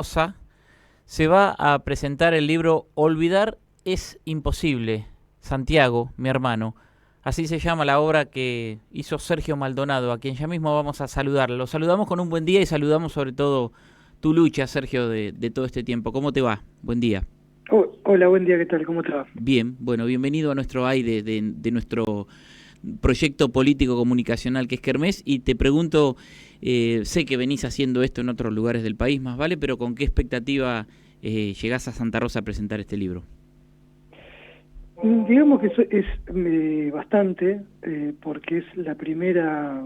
Rosa se va a presentar el libro Olvidar es imposible. Santiago, mi hermano. Así se llama la obra que hizo Sergio Maldonado, a quien ya mismo vamos a saludar. Lo saludamos con un buen día y saludamos sobre todo tu lucha, Sergio, de todo este tiempo. ¿Cómo te va? Buen día. Hola, buen día, ¿qué tal? ¿Cómo te va? Bien, bueno, bienvenido a nuestro aire de nuestro proyecto político comunicacional que es Kermés, y te pregunto, sé que venís haciendo esto en otros lugares del país, más vale, pero ¿con qué expectativa llegás a Santa Rosa a presentar este libro? Digamos que es bastante, porque es la primera...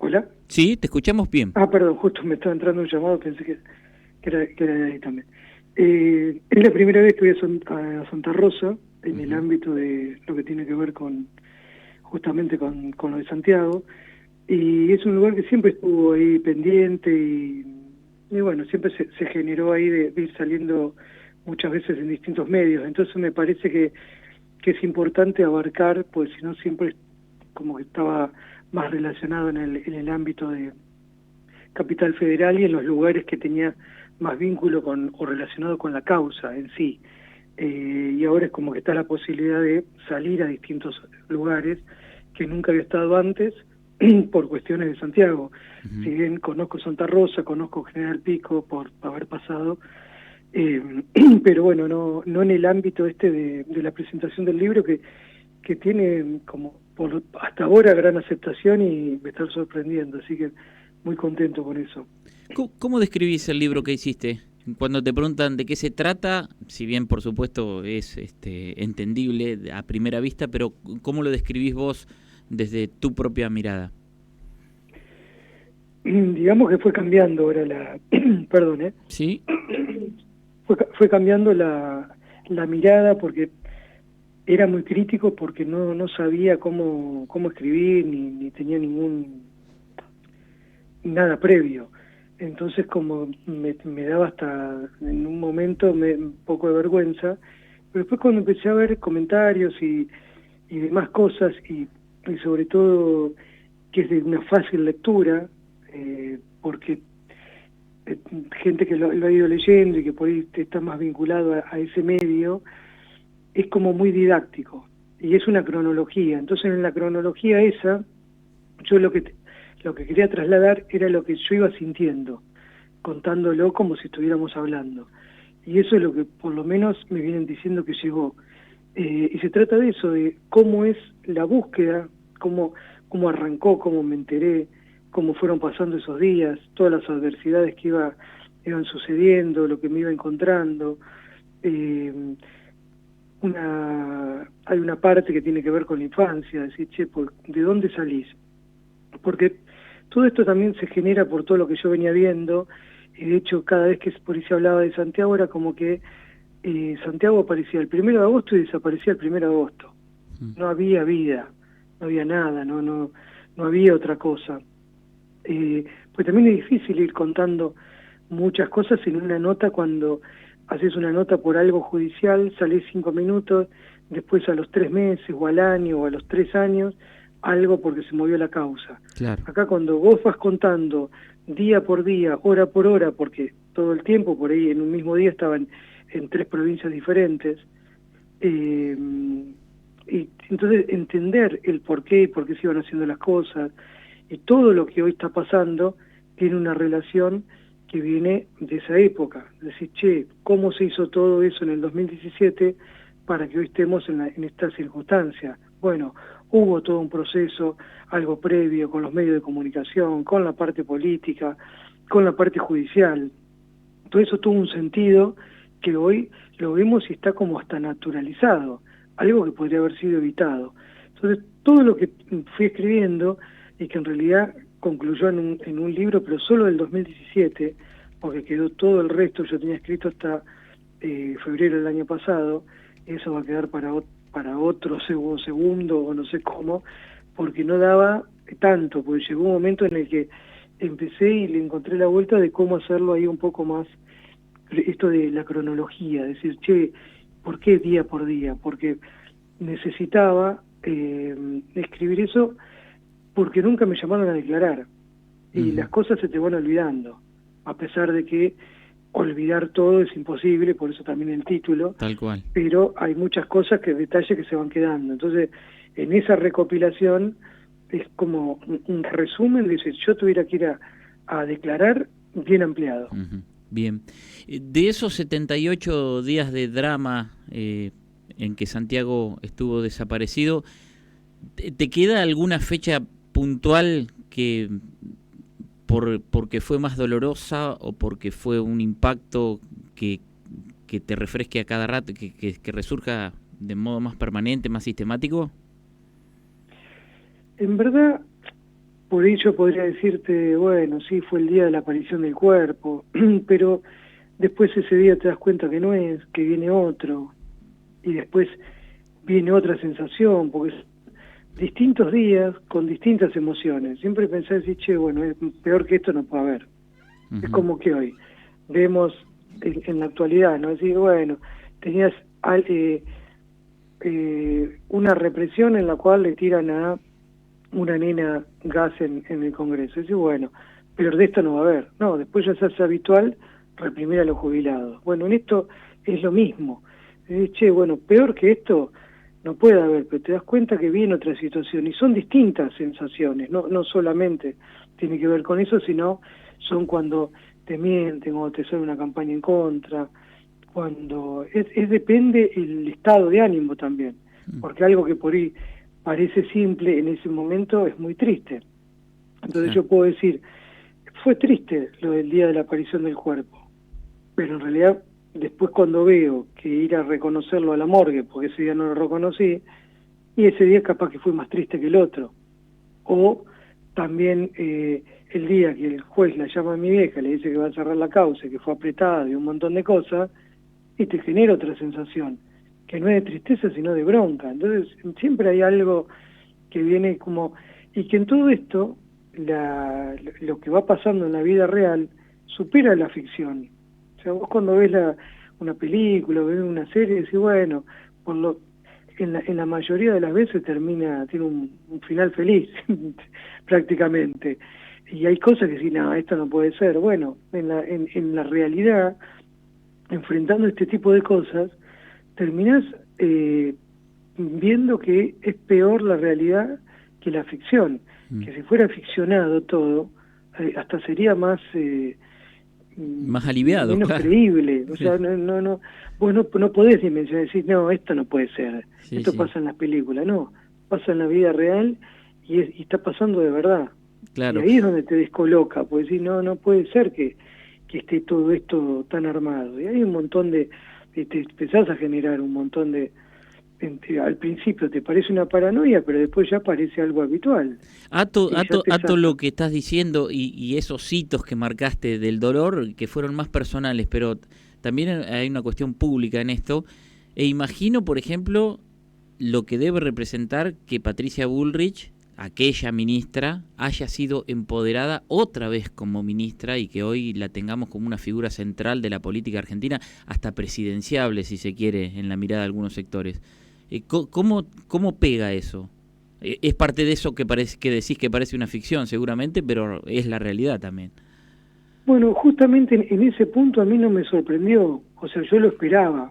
¿Hola? Sí, te escuchamos bien. Perdón, justo me estaba entrando un llamado, pensé que era de ahí también. Es la primera vez que voy a Santa Rosa, en el ámbito de lo que tiene que ver justamente con lo de Santiago, y es un lugar que siempre estuvo ahí pendiente y bueno, siempre se generó ahí de ir saliendo muchas veces en distintos medios. Entonces me parece que es importante abarcar, pues si no siempre como que estaba más relacionado en el ámbito de Capital Federal y en los lugares que tenía más vínculo o relacionado con la causa en sí. Y ahora es como que está la posibilidad de salir a distintos lugares que nunca había estado antes por cuestiones de Santiago. Si bien conozco Santa Rosa, conozco General Pico por haber pasado, eh, pero bueno, no en el ámbito de la presentación del libro que tiene como hasta ahora gran aceptación y me está sorprendiendo, así que muy contento con eso. ¿Cómo describís el libro que hiciste? Cuando te preguntan de qué se trata, si bien por supuesto es entendible a primera vista, pero ¿cómo lo describís vos desde tu propia mirada? Digamos que fue cambiando ahora perdón, ¿Sí? fue cambiando la mirada porque era muy crítico porque no sabía cómo escribir ni tenía nada previo. Entonces como me daba hasta en un momento un poco de vergüenza, pero después cuando empecé a ver comentarios y demás cosas y sobre todo que es de una fácil lectura, porque gente que lo ha ido leyendo y que por ahí está más vinculado a ese medio, es como muy didáctico y es una cronología. Entonces en la cronología esa, yo lo que quería trasladar era lo que yo iba sintiendo, contándolo como si estuviéramos hablando. Y eso es lo que por lo menos me vienen diciendo que llegó. Y se trata de eso, de cómo es la búsqueda, cómo arrancó, cómo me enteré, cómo fueron pasando esos días, todas las adversidades que iban sucediendo, lo que me iba encontrando. Eh, hay una parte que tiene que ver con la infancia, decir, che, ¿de dónde salís? Porque todo esto también se genera por todo lo que yo venía viendo, y de hecho cada vez que por ahí se hablaba de Santiago era como que Santiago aparecía el 1 de agosto y desaparecía el 1 de agosto. No había vida, no había nada, no había otra cosa. Pues también es difícil ir contando muchas cosas en una nota cuando haces una nota por algo judicial, salís 5 minutos, después a los 3 meses o al año o a los 3 años, algo porque se movió la causa. Claro. Acá cuando vos vas contando día por día, hora por hora, porque todo el tiempo por ahí en un mismo día estaban en 3 provincias diferentes, eh, y entonces entender el por qué se iban haciendo las cosas, y todo lo que hoy está pasando tiene una relación que viene de esa época. Decir, che, ¿cómo se hizo todo eso en el 2017 para que hoy estemos en esta circunstancia? Bueno, hubo todo un proceso, algo previo con los medios de comunicación, con la parte política, con la parte judicial. Todo eso tuvo un sentido que hoy lo vemos y está como hasta naturalizado, algo que podría haber sido evitado. Entonces, todo lo que fui escribiendo y que en realidad concluyó en un libro, pero solo del 2017, porque quedó todo el resto, yo tenía escrito hasta febrero del año pasado, eso va a quedar para otro segundo o no sé cómo, porque no daba tanto, porque llegó un momento en el que empecé y le encontré la vuelta de cómo hacerlo ahí un poco más, esto de la cronología, decir, che, ¿por qué día por día? Porque necesitaba escribir eso porque nunca me llamaron a declarar y las cosas se te van olvidando. a pesar de que olvidar todo es imposible, por eso también el título. Tal cual. Pero hay muchas cosas, detalles que se van quedando. Entonces, en esa recopilación es como un resumen de si yo tuviera que ir a declarar bien ampliado. Bien. De esos 78 días de drama en que Santiago estuvo desaparecido, ¿te queda alguna fecha puntual que porque fue más dolorosa o porque fue un impacto que te refresque a cada rato, que resurja de modo más permanente, más sistemático? En verdad, por ello podría decirte, bueno, sí, fue el día de la aparición del cuerpo, pero después ese día te das cuenta que no es, que viene otro, y después viene otra sensación, porque es distintos días con distintas emociones. Siempre pensás, che, bueno, es peor que esto no puede haber. Es como que hoy vemos en la actualidad, ¿no? Es decir, bueno, tenías una represión en la cual le tiran a una nena gas en el Congreso. Y bueno, pero de esto no va a haber. No, después ya se hace habitual reprimir a los jubilados. Bueno, en esto es lo mismo. Che, bueno, peor que esto no puede haber, pero te das cuenta que viene otra situación y son distintas sensaciones, no solamente tiene que ver con eso, sino son cuando te mienten o te sale una campaña en contra, cuando depende el estado de ánimo también, porque algo que por ahí parece simple en ese momento es muy triste. Entonces yo puedo decir, fue triste lo del día de la aparición del cuerpo, pero en realidad después cuando veo que ir a reconocerlo a la morgue, porque ese día no lo reconocí, y ese día capaz que fue más triste que el otro. O también el día que el juez la llama a mi vieja, le dice que va a cerrar la causa, que fue apretada y un montón de cosas, y te genera otra sensación, que no es de tristeza sino de bronca. Entonces siempre hay algo que viene como... Y que en todo esto, lo que va pasando en la vida real, supera la ficción. O sea, vos cuando ves una película, ves una serie, decís, bueno, en la mayoría de las veces tiene un final feliz, prácticamente. Y hay cosas que decís, no, esto no puede ser. Bueno, en la realidad, enfrentando este tipo de cosas, terminás viendo que es peor la realidad que la ficción. Que si fuera ficcionado todo, hasta sería más aliviado, menos claro. creíble. O sea, vos no podés dimensionar, decir, no, esto no puede ser, esto pasa en las películas. No, pasa en la vida real y está pasando de verdad. Claro. Y ahí es donde te descoloca, pues decir, no puede ser que esté todo esto tan armado. Y hay un montón te empezás a generar un montón de... al principio te parece una paranoia, pero después ya parece algo habitual. Ato lo que estás diciendo y esos hitos que marcaste del dolor, que fueron más personales, pero también hay una cuestión pública en esto, e imagino, por ejemplo, lo que debe representar que Patricia Bullrich, aquella ministra, haya sido empoderada otra vez como ministra y que hoy la tengamos como una figura central de la política argentina, hasta presidenciable, si se quiere, en la mirada de algunos sectores. ¿Cómo pega eso? Es parte de eso que decís que parece una ficción, seguramente, pero es la realidad también. Bueno, justamente en ese punto a mí no me sorprendió. O sea, yo lo esperaba.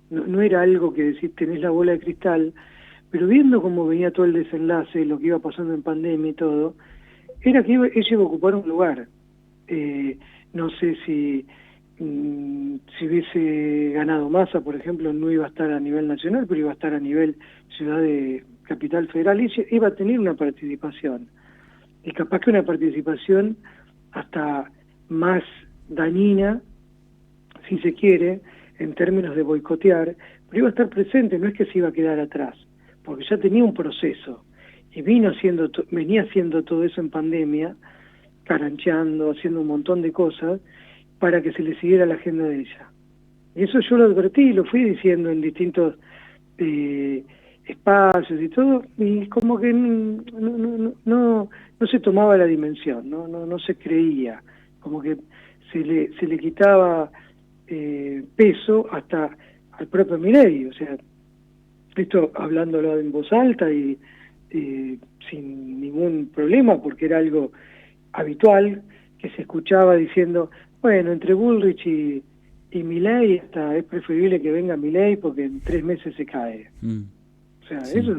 No era algo que decís, tenés la bola de cristal, pero viendo cómo venía todo el desenlace, lo que iba pasando en pandemia y todo, era que ella iba a ocupar un lugar. No sé si hubiese ganado Massa, por ejemplo, no iba a estar a nivel nacional, pero iba a estar a nivel ciudad de capital federal, y iba a tener una participación. Y capaz que una participación hasta más dañina, si se quiere, en términos de boicotear, pero iba a estar presente, no es que se iba a quedar atrás, porque ya tenía un proceso, y venía haciendo todo eso en pandemia, carancheando, haciendo un montón de cosas, para que se le siguiera la agenda de ella. Y eso yo lo advertí y lo fui diciendo en distintos espacios y todo, y como que no se tomaba la dimensión, no se creía, como que se le quitaba peso hasta al propio Milei. O sea, esto hablándolo en voz alta y sin ningún problema, porque era algo habitual, que se escuchaba diciendo, Bueno, entre Bullrich y Milei hasta es preferible que venga Milei porque en 3 meses se cae. O sea, Sí. eso,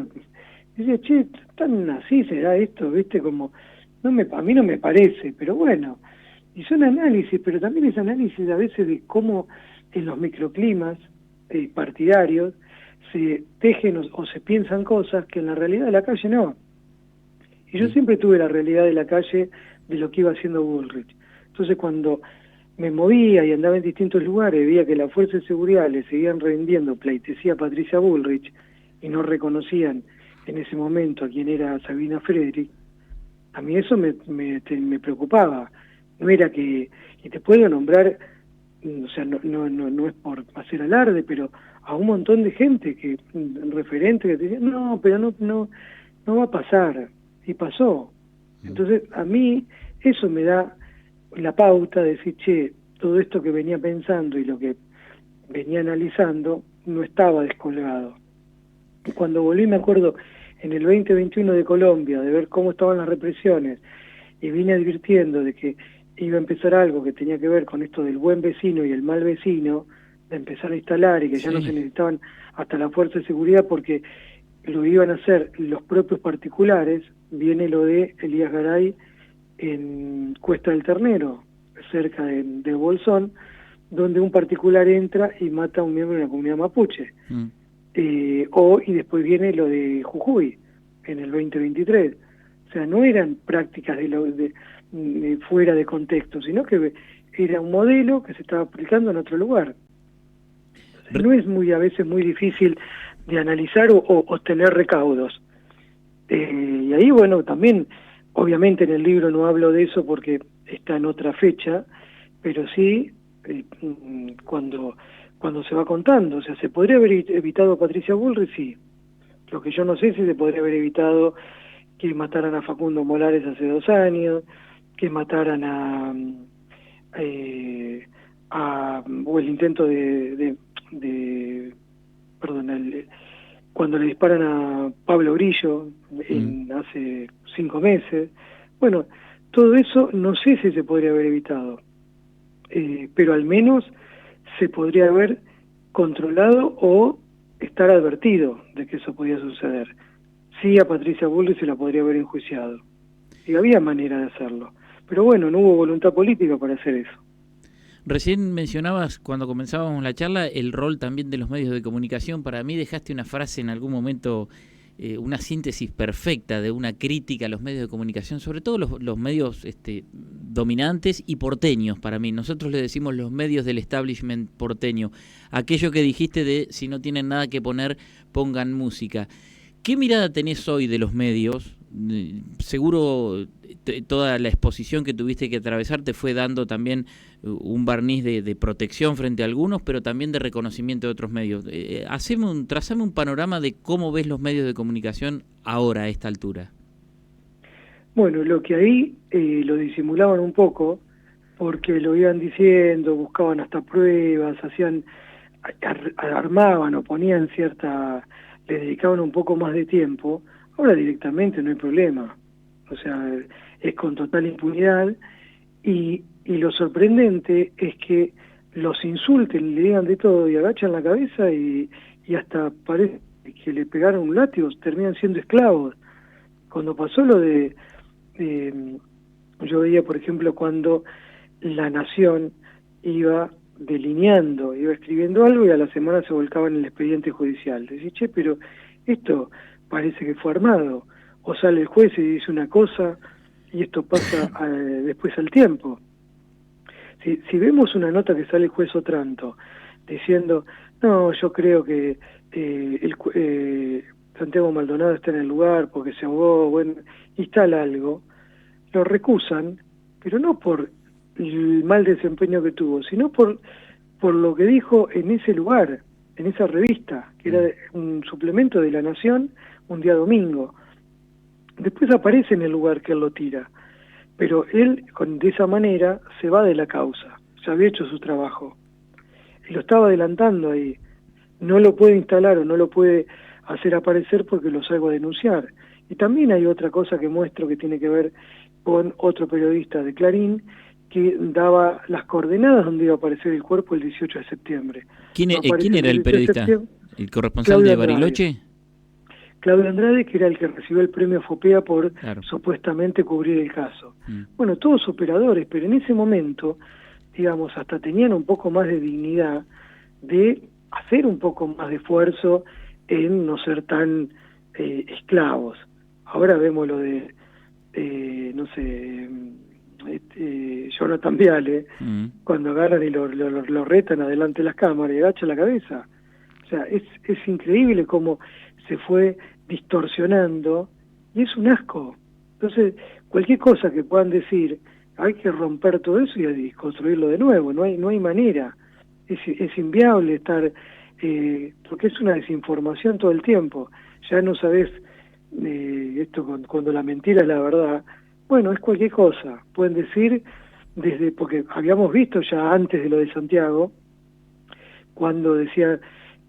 dice, che, tan así será esto, viste, como, a mí no me parece, pero bueno, y son análisis, pero también es análisis a veces de cómo en los microclimas partidarios se tejen o se piensan cosas que en la realidad de la calle no. Y yo siempre tuve la realidad de la calle de lo que iba haciendo Bullrich. Entonces cuando me movía y andaba en distintos lugares, veía que las fuerzas de seguridad le seguían rindiendo pleitesía a Patricia Bullrich y no reconocían en ese momento a quién era Sabina Frederick, a mí eso me preocupaba. No era que, y te puedo nombrar, o sea, no es por hacer alarde, pero a un montón de gente que, referente, que te decía, no, pero no va a pasar, y pasó. Entonces, a mí eso me da la pauta de decir, che, todo esto que venía pensando y lo que venía analizando no estaba descolgado. Y cuando volví, me acuerdo, en el 2021 de Colombia, de ver cómo estaban las represiones, y vine advirtiendo de que iba a empezar algo que tenía que ver con esto del buen vecino y el mal vecino, de empezar a instalar y que ya no se necesitaban hasta la fuerza de seguridad porque lo iban a hacer los propios particulares, viene lo de Elías Garay en Cuesta del Ternero, cerca de Bolsón, donde un particular entra y mata a un miembro de la comunidad mapuche. Y después viene lo de Jujuy, en el 2023. O sea, no eran prácticas de fuera de contexto, sino que era un modelo que se estaba aplicando en otro lugar. Entonces, no es a veces muy difícil de analizar o tener recaudos. Y ahí, bueno, también, obviamente en el libro no hablo de eso porque está en otra fecha, pero sí cuando se va contando. O sea, ¿se podría haber evitado a Patricia Bullrich? Sí. Lo que yo no sé si se podría haber evitado que mataran a Facundo Molares hace 2 años, que mataran o el intento perdón, cuando le disparan a Pablo Grillo hace 5 meses. Bueno, todo eso no sé si se podría haber evitado, pero al menos se podría haber controlado o estar advertido de que eso podía suceder. Sí, a Patricia Bullrich se la podría haber enjuiciado. Y había manera de hacerlo. Pero bueno, no hubo voluntad política para hacer eso. Recién mencionabas, cuando comenzábamos la charla, el rol también de los medios de comunicación. Para mí dejaste una frase en algún momento, una síntesis perfecta de una crítica a los medios de comunicación, sobre todo los medios dominantes y porteños para mí. Nosotros le decimos los medios del establishment porteño. Aquello que dijiste de si no tienen nada que poner, pongan música. ¿Qué mirada tenés hoy de los medios? Seguro toda la exposición que tuviste que atravesar te fue dando también un barniz de protección frente a algunos, pero también de reconocimiento de otros medios. Trazame un panorama de cómo ves los medios de comunicación ahora, a esta altura. Bueno, lo que ahí lo disimulaban un poco, porque lo iban diciendo, buscaban hasta pruebas, armaban o ponían le dedicaban un poco más de tiempo. Ahora directamente no hay problema, o sea, es con total impunidad, y lo sorprendente es que los insulten, le digan de todo y agachan la cabeza y hasta parece que le pegaron un látigo, terminan siendo esclavos. Cuando pasó lo yo veía, por ejemplo, cuando La Nación iba delineando, iba escribiendo algo y a la semana se volcaba en el expediente judicial. Decís, che, pero esto parece que fue armado. O sale el juez y dice una cosa y esto pasa después al tiempo. Si vemos una nota que sale el juez Otranto diciendo, no, yo creo que Santiago Maldonado está en el lugar porque se ahogó, bueno, y tal algo, lo recusan, pero no por el mal desempeño que tuvo, sino por lo que dijo en ese lugar, en esa revista, que era un suplemento de La Nación, un día domingo. Después aparece en el lugar que él lo tira, pero él de esa manera se va de la causa, ya había hecho su trabajo, y lo estaba adelantando ahí, no lo puede instalar o no lo puede hacer aparecer porque lo salgo a denunciar. Y también hay otra cosa que muestro que tiene que ver con otro periodista de Clarín, que daba las coordenadas donde iba a aparecer el cuerpo el 18 de septiembre. ¿Quién Aparece era el 18 de periodista? septiembre. ¿El corresponsal Claudio de Andrade. Bariloche? Claudio Andrade, que era el que recibió el premio FOPEA por Claro. supuestamente cubrir el caso. Bueno, todos operadores, pero en ese momento, digamos, hasta tenían un poco más de dignidad de hacer un poco más de esfuerzo en no ser tan esclavos. Ahora vemos lo de, no sé, Jonathan Viale, cuando agarran y lo retan adelante de las cámaras y agacha la cabeza. O sea, es increíble cómo se fue distorsionando y es un asco. Entonces, cualquier cosa que puedan decir, hay que romper todo eso y construirlo de nuevo, no hay manera. Es inviable estar, porque es una desinformación todo el tiempo. Ya no sabes esto cuando la mentira es la verdad. Bueno, es cualquier cosa. Pueden decir, porque habíamos visto ya antes de lo de Santiago, cuando decía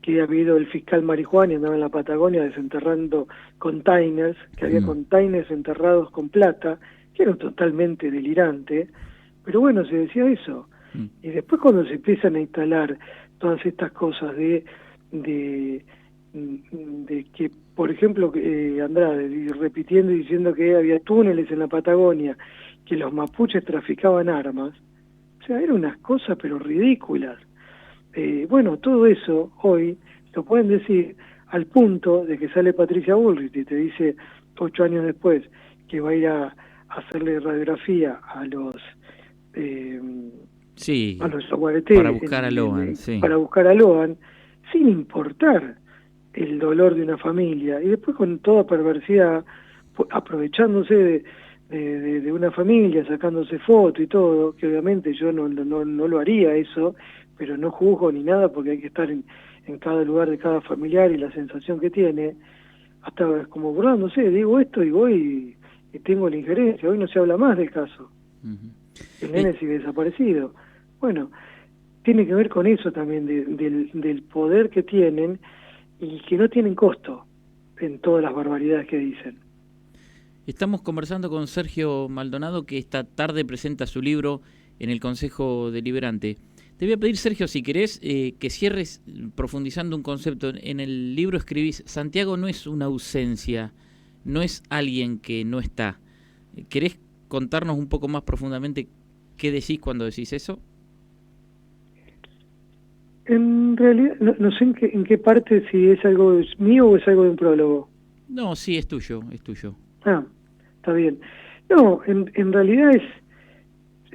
que había habido el fiscal marihuana y andaba en la Patagonia desenterrando containers, que había containers enterrados con plata, que era totalmente delirante, pero bueno, se decía eso. Y después cuando se empiezan a instalar todas estas cosas de que, por ejemplo, Andrade repitiendo y diciendo que había túneles en la Patagonia, que los mapuches traficaban armas, o sea, eran unas cosas pero ridículas. Bueno, todo eso hoy lo pueden decir al punto de que sale Patricia Bullrich y te dice 8 años después que va a ir a hacerle radiografía a los yaguareté para buscar a Loan, para buscar a Loan, sin importar el dolor de una familia, y después con toda perversidad, aprovechándose de una familia, sacándose fotos y todo, que obviamente yo no lo haría eso, pero no juzgo ni nada porque hay que estar en cada lugar de cada familiar y la sensación que tiene, hasta como burlándose, digo esto y voy y tengo la injerencia, hoy no se habla más del caso. El nene sigue desaparecido. Bueno, tiene que ver con eso también, del poder que tienen y que no tienen costo en todas las barbaridades que dicen. Estamos conversando con Sergio Maldonado, que esta tarde presenta su libro en el Consejo Deliberante. Te voy a pedir, Sergio, si querés, que cierres profundizando un concepto. En el libro escribís, Santiago no es una ausencia, no es alguien que no está. ¿Querés contarnos un poco más profundamente qué decís cuando decís eso? En realidad, no sé en qué parte, si es algo mío o es algo de un prólogo. No, sí, es tuyo, es tuyo. Ah, está bien. No, en realidad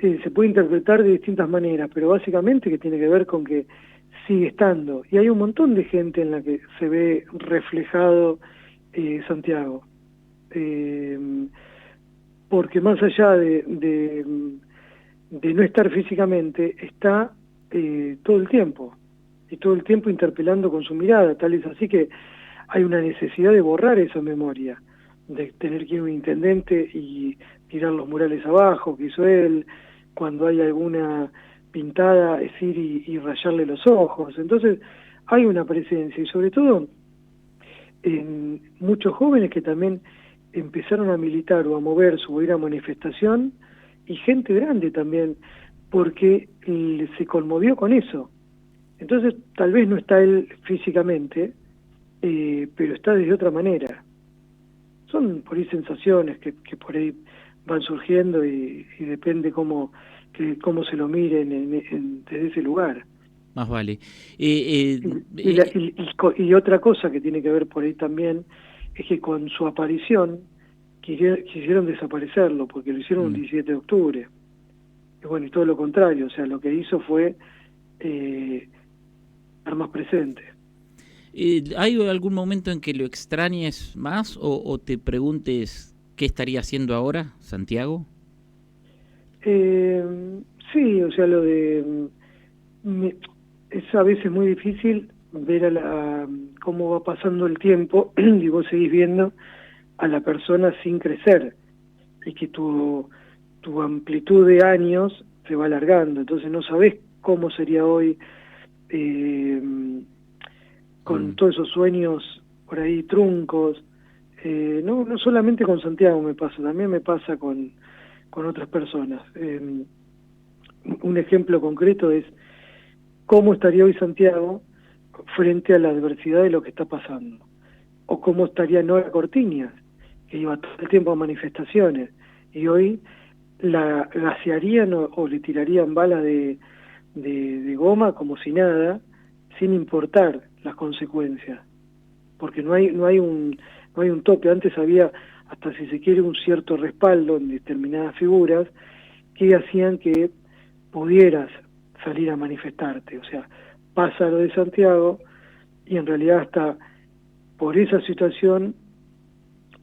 se puede interpretar de distintas maneras, pero básicamente que tiene que ver con que sigue estando. Y hay un montón de gente en la que se ve reflejado Santiago. Porque más allá de no estar físicamente, está todo el tiempo. Y todo el tiempo interpelando con su mirada. Tal es así que hay una necesidad de borrar esa memoria, de tener que ir a un intendente y tirar los murales abajo, que hizo él, cuando hay alguna pintada, es ir y rayarle los ojos. Entonces hay una presencia, y sobre todo en muchos jóvenes que también empezaron a militar o a moverse o a ir a manifestación, y gente grande también, porque se conmovió con eso. Entonces tal vez no está él físicamente, pero está desde otra manera. Son por ahí sensaciones que por ahí van surgiendo y depende cómo se lo miren desde ese lugar. Más vale. Y otra cosa que tiene que ver por ahí también es que con su aparición quisieron desaparecerlo, porque lo hicieron el 17 de octubre. Y bueno, y todo lo contrario, o sea, lo que hizo fue estar más presente. ¿Hay algún momento en que lo extrañes más o te preguntes qué estaría haciendo ahora, Santiago? Sí, o sea, lo de... es a veces muy difícil ver cómo va pasando el tiempo y vos seguís viendo a la persona sin crecer y que tu amplitud de años se va alargando, entonces no sabés cómo sería hoy con todos esos sueños por ahí truncos. No solamente con Santiago me pasa, también me pasa con otras personas. un ejemplo concreto es cómo estaría hoy Santiago frente a la adversidad de lo que está pasando, o cómo estaría Nora Cortiñas, que iba todo el tiempo a manifestaciones, y hoy la gasearían o le tirarían balas de goma como si nada, sin importar las consecuencias, porque no hay un tope. Antes había, hasta si se quiere, un cierto respaldo en determinadas figuras que hacían que pudieras salir a manifestarte. O sea, pasa lo de Santiago y en realidad hasta por esa situación,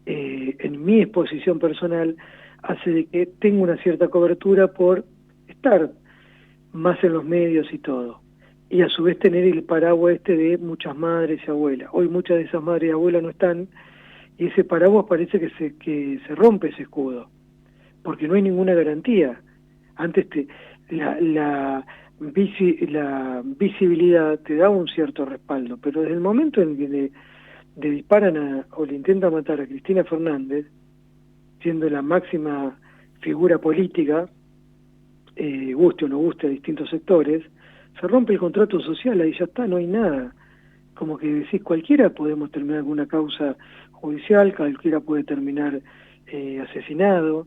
en mi exposición personal, hace de que tenga una cierta cobertura por estar más en los medios y todo. Y a su vez tener el paraguas de muchas madres y abuelas. Hoy muchas de esas madres y abuelas no están, y ese paraguas parece que se rompe ese escudo, porque no hay ninguna garantía. Antes la visibilidad te da un cierto respaldo, pero desde el momento en que le disparan o le intentan matar a Cristina Fernández, siendo la máxima figura política, guste o no guste a distintos sectores, se rompe el contrato social, ahí ya está, no hay nada. Como que decís, cualquiera podemos terminar alguna causa judicial, cualquiera puede terminar asesinado.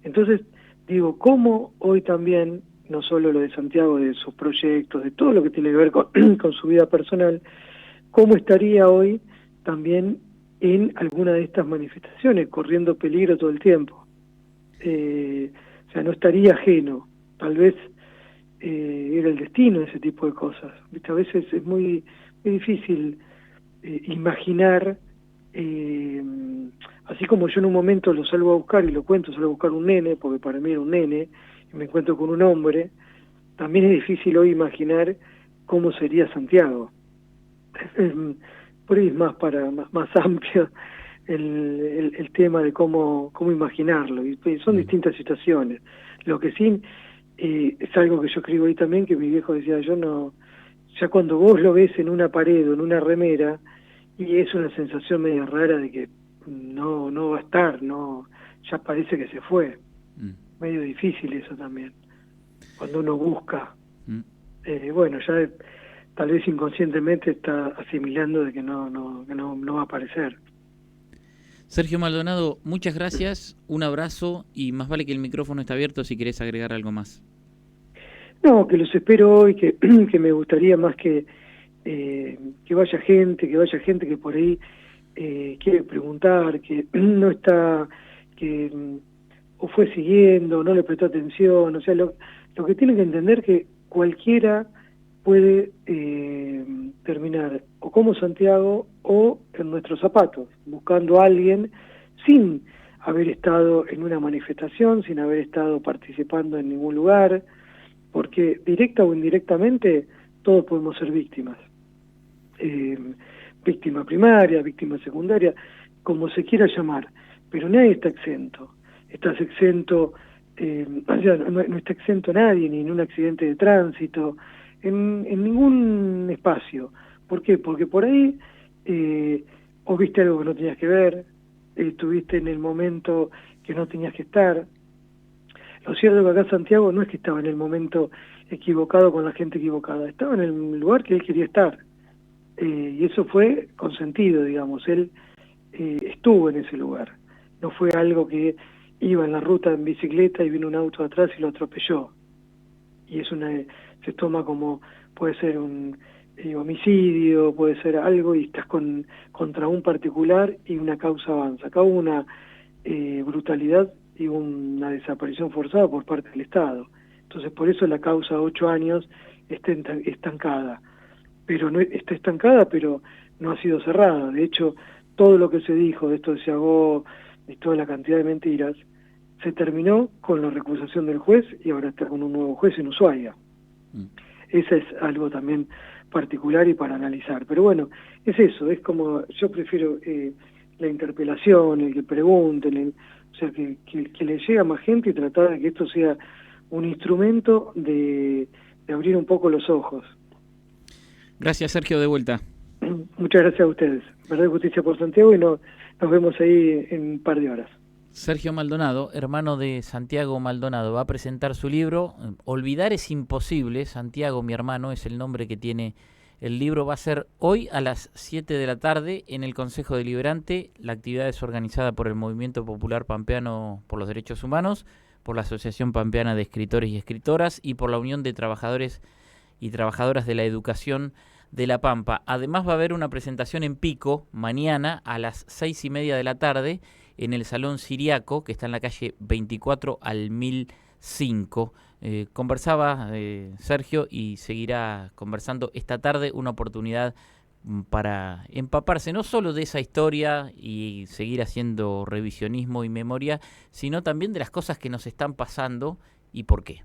Entonces, digo, ¿cómo hoy también, no solo lo de Santiago, de sus proyectos, de todo lo que tiene que ver con su vida personal, cómo estaría hoy también en alguna de estas manifestaciones, corriendo peligro todo el tiempo? O sea, no estaría ajeno, tal vez era el destino de ese tipo de cosas. ¿Viste? A veces es muy difícil imaginar, así como yo en un momento lo salgo a buscar y lo cuento, salgo a buscar un nene, porque para mí era un nene, y me encuentro con un hombre, también es difícil hoy imaginar cómo sería Santiago. Por ahí es más amplio el tema de cómo imaginarlo, y son distintas situaciones. Lo que sí es algo que yo escribo ahí también, que mi viejo decía, yo no, ya cuando vos lo ves en una pared o en una remera, y es una sensación medio rara de que no va a estar, no, ya parece que se fue. Medio difícil eso también, cuando uno busca. Bueno, ya tal vez inconscientemente está asimilando de que no va a aparecer. Sergio Maldonado, muchas gracias, un abrazo, y más vale que el micrófono está abierto si querés agregar algo más. No, que los espero hoy, que me gustaría más que vaya gente que por ahí quiere preguntar, que no está, que o fue siguiendo, no le prestó atención. O sea, lo que tienen que entender que cualquiera puede terminar o como Santiago o en nuestros zapatos, buscando a alguien sin haber estado en una manifestación, sin haber estado participando en ningún lugar, porque directa o indirectamente todos podemos ser víctimas. Víctima primaria, víctima secundaria, como se quiera llamar, pero nadie está exento. Estás exento, o sea, no está exento nadie, ni en un accidente de tránsito, en ningún espacio. ¿Por qué? Porque por ahí o viste algo que no tenías que ver, estuviste en el momento que no tenías que estar. Lo cierto es que acá Santiago no es que estaba en el momento equivocado con la gente equivocada, estaba en el lugar que él quería estar. Y eso fue consentido, digamos, él estuvo en ese lugar. No fue algo que iba en la ruta en bicicleta y vino un auto atrás y lo atropelló. Y es se toma como, puede ser un homicidio, puede ser algo, y estás contra un particular y una causa avanza. Acá hubo una brutalidad y una desaparición forzada por parte del Estado. Entonces por eso la causa 8 años está estancada. Pero no está estancada, pero no ha sido cerrada. De hecho, todo lo que se dijo de esto de Seagó y toda la cantidad de mentiras se terminó con la recusación del juez y ahora está con un nuevo juez en Ushuaia. Ese es algo también particular y para analizar. Pero bueno, es eso, es como yo prefiero la interpelación, el que pregunten, o sea, que le llegue a más gente y tratar de que esto sea un instrumento de abrir un poco los ojos. Gracias, Sergio, de vuelta. Muchas gracias a ustedes. Verdad y Justicia por Santiago, y nos vemos ahí en un par de horas. Sergio Maldonado, hermano de Santiago Maldonado, va a presentar su libro Olvidar es imposible. Santiago, mi hermano, es el nombre que tiene el libro. Va a ser hoy a las 7 de la tarde en el Consejo Deliberante. La actividad es organizada por el Movimiento Popular Pampeano por los Derechos Humanos, por la Asociación Pampeana de Escritores y Escritoras y por la Unión de Trabajadores y Trabajadoras de la Educación de La Pampa. Además va a haber una presentación en Pico mañana a las 6:30 de la tarde en el Salón Siriaco, que está en la calle 24 al 1005. Conversaba Sergio y seguirá conversando esta tarde, una oportunidad para empaparse no solo de esa historia y seguir haciendo revisionismo y memoria, sino también de las cosas que nos están pasando y por qué.